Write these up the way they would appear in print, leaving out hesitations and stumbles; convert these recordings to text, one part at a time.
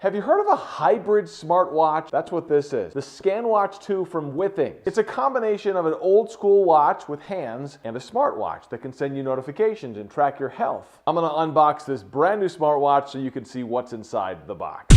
Have you heard of a hybrid smartwatch? That's what this is. The ScanWatch 2 from Withings. It's a combination of an old school watch with hands and a smartwatch that can send you notifications and track your health. I'm gonna unbox this brand new smartwatch so you can see what's inside the box.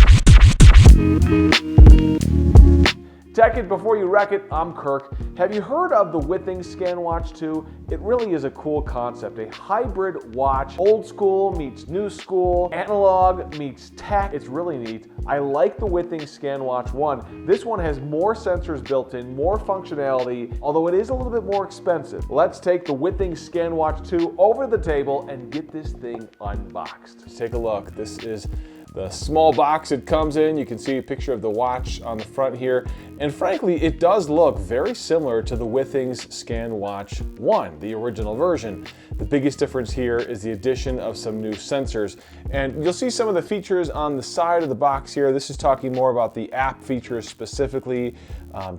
Tech it before you wreck it, I'm Kirk. Have you heard of the Withings ScanWatch 2? It really is a cool concept, a hybrid watch. Old school meets new school, analog meets tech. It's really neat. I like the Withings ScanWatch 1. This one has more sensors built in, more functionality, although it is a little bit more expensive. Let's take the Withings ScanWatch 2 over the table and get this thing unboxed. Let's take a look. This is the small box it comes in. You can see a picture of the watch on the front here. And frankly, it does look very similar to the Withings ScanWatch 1, the original version. The biggest difference here is the addition of some new sensors. And you'll see some of the features on the side of the box here. This is talking more about the app features specifically.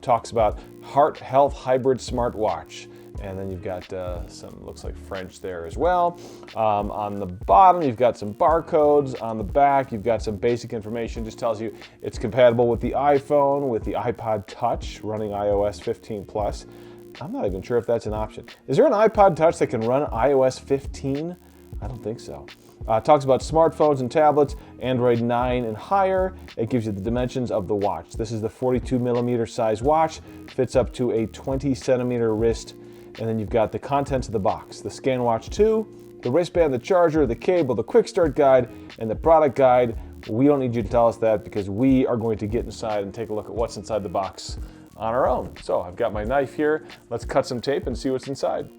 Talks about heart health hybrid smartwatch. And then you've got some, looks like French there as well. On the bottom, you've got some barcodes. On the back, you've got some basic information. Just tells you it's compatible with the iPhone, with the iPod Touch, running iOS 15 Plus. I'm not even sure if that's an option. Is there an iPod Touch that can run iOS 15? I don't think so. Talks about smartphones and tablets, Android 9 and higher. It gives you the dimensions of the watch. This is the 42mm size watch, fits up to a 20cm wrist. And then you've got the contents of the box, the ScanWatch 2, the wristband, the charger, the cable, the quick start guide, and the product guide. We don't need you to tell us that because we are going to get inside and take a look at what's inside the box on our own. So I've got my knife here. Let's cut some tape and see what's inside.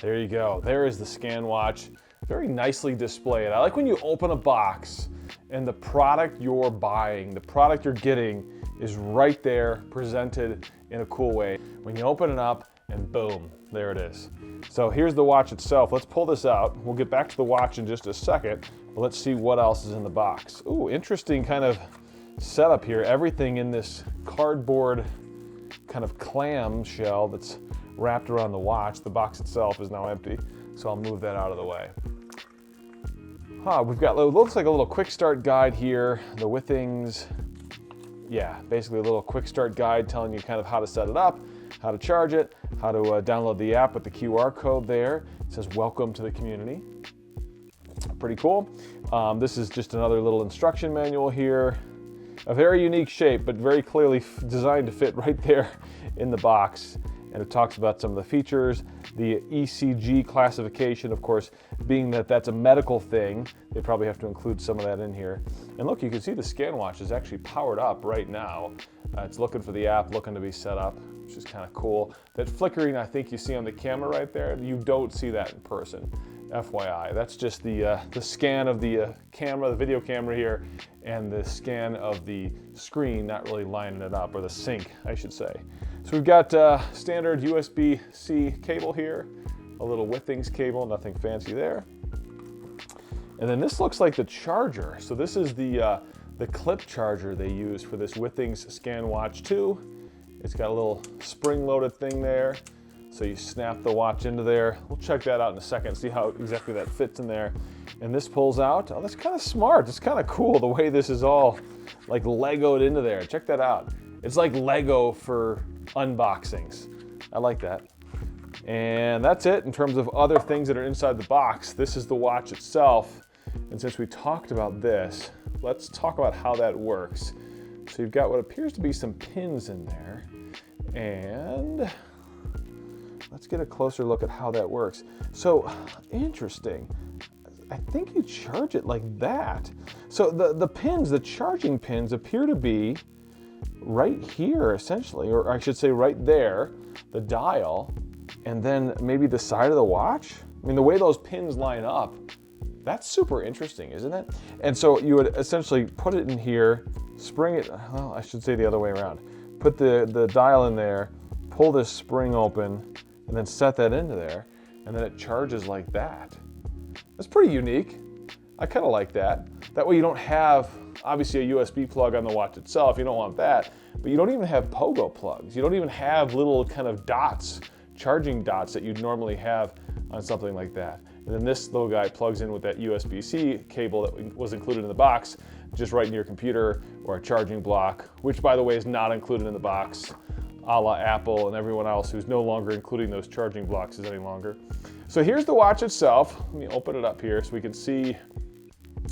There you go. There is the ScanWatch. Very nicely displayed. I like when you open a box and the product you're buying, the product you're getting is right there, presented in a cool way. When you open it up and boom, there it is. So here's the watch itself. Let's pull this out. We'll get back to the watch in just a second, but let's see what else is in the box. Ooh, interesting kind of setup here. Everything in this cardboard kind of clam shell that's wrapped around the watch. The box itself is now empty, so I'll move that out of the way. We've got, looks like a little quick start guide here. The Withings, yeah, basically a little quick start guide telling you kind of how to set it up, how to charge it, how to download the app with the QR code there. It says, welcome to the community. Pretty cool. This is just another little instruction manual here. A very unique shape, but very clearly designed to fit right there in the box. And it talks about some of the features, the ECG classification, of course, being that that's a medical thing, they probably have to include some of that in here. And look, you can see the ScanWatch is actually powered up right now. It's looking for the app, looking to be set up, which is kind of cool. That flickering I think you see on the camera right there, you don't see that in person. FYI, that's just the scan of the camera, the video camera here, and the scan of the screen not really lining it up, or the sync, I should say. So we've got standard USB-C cable here, a little Withings cable, nothing fancy there. And then this looks like the charger. So this is the clip charger they use for this Withings ScanWatch 2. It's got a little spring-loaded thing there. So you snap the watch into there. We'll check that out in a second, see how exactly that fits in there. And this pulls out. Oh, that's kind of smart. It's kind of cool the way this is all like Legoed into there. Check that out. It's like Lego for unboxings. I like that. And that's it in terms of other things that are inside the box. This is the watch itself. And since we talked about this, let's talk about how that works. So you've got what appears to be some pins in there. And let's get a closer look at how that works. So interesting. I think you charge it like that. So the pins, the charging pins appear to be right here essentially, or I should say right there, the dial, and then maybe the side of the watch. I mean, the way those pins line up, that's super interesting, isn't it? And so you would essentially put it in here, spring it, well, I should say the other way around. Put the dial in there, pull this spring open, and then set that into there, and then it charges like that. That's pretty unique. I kind of like that. That way you don't have, obviously, a USB plug on the watch itself. You don't want that. But you don't even have pogo plugs. You don't even have little kind of dots, charging dots that you'd normally have on something like that. And then this little guy plugs in with that USB-C cable that was included in the box, just right in your computer, or a charging block, which by the way is not included in the box, a la Apple and everyone else who's no longer including those charging blocks any longer. So here's the watch itself. Let me open it up here so we can see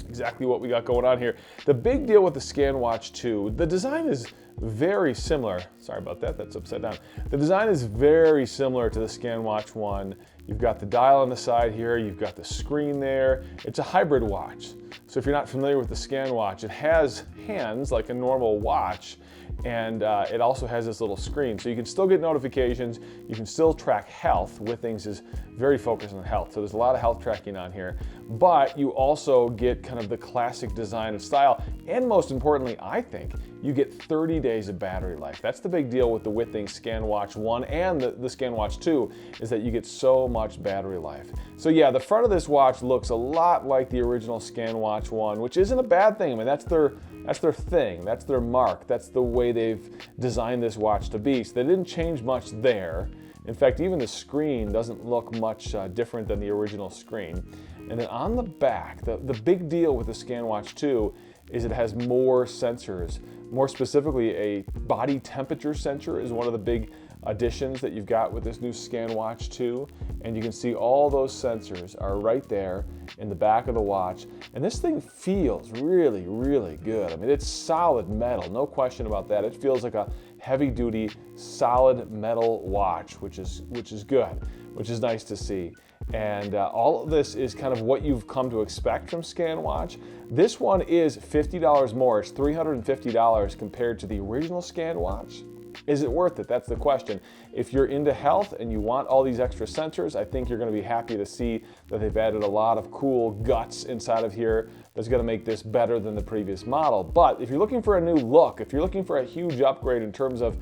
exactly what we got going on here. The big deal with the ScanWatch 2, the design is very similar. Sorry about that, that's upside down. The design is very similar to the ScanWatch 1. You've got the dial on the side here, you've got the screen there. It's a hybrid watch. So if you're not familiar with the ScanWatch, it has hands like a normal watch, and it also has this little screen. So you can still get notifications, you can still track health. Withings is very focused on health, so there's a lot of health tracking on here. But you also get kind of the classic design and style, and most importantly, I think, you get 30 days of battery life. That's the big deal with the Withings ScanWatch 1 and the ScanWatch 2, is that you get so much battery life. So yeah, the front of this watch looks a lot like the original ScanWatch 1, which isn't a bad thing. I mean, that's their thing, that's their mark, that's the way they've designed this watch to be. So they didn't change much there. In fact, even the screen doesn't look much different than the original screen. And then on the back, the big deal with the ScanWatch 2 is it has more sensors. More specifically, a body temperature sensor is one of the big additions that you've got with this new ScanWatch 2. And you can see all those sensors are right there in the back of the watch. And this thing feels really, really good. I mean, it's solid metal, no question about that. It feels like a heavy-duty, solid metal watch, which is good, which is nice to see. And all of this is kind of what you've come to expect from ScanWatch. This one is $50 more. It's $350 compared to the original ScanWatch. Is it worth it? That's the question. If you're into health and you want all these extra sensors, I think you're going to be happy to see that they've added a lot of cool guts inside of here that's going to make this better than the previous model. But if you're looking for a new look, if you're looking for a huge upgrade in terms of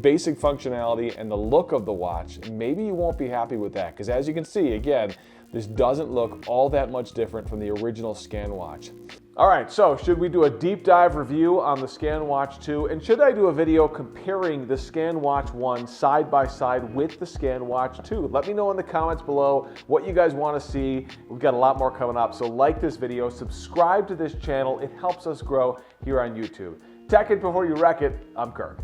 basic functionality and the look of the watch, maybe you won't be happy with that, because as you can see, again, this doesn't look all that much different from the original ScanWatch. All right, so should we do a deep dive review on the ScanWatch 2? And should I do a video comparing the ScanWatch 1 side by side with the ScanWatch 2? Let me know in the comments below what you guys want to see. We've got a lot more coming up, so like this video, subscribe to this channel. It helps us grow here on YouTube. Tech it before you wreck it. I'm Kirk.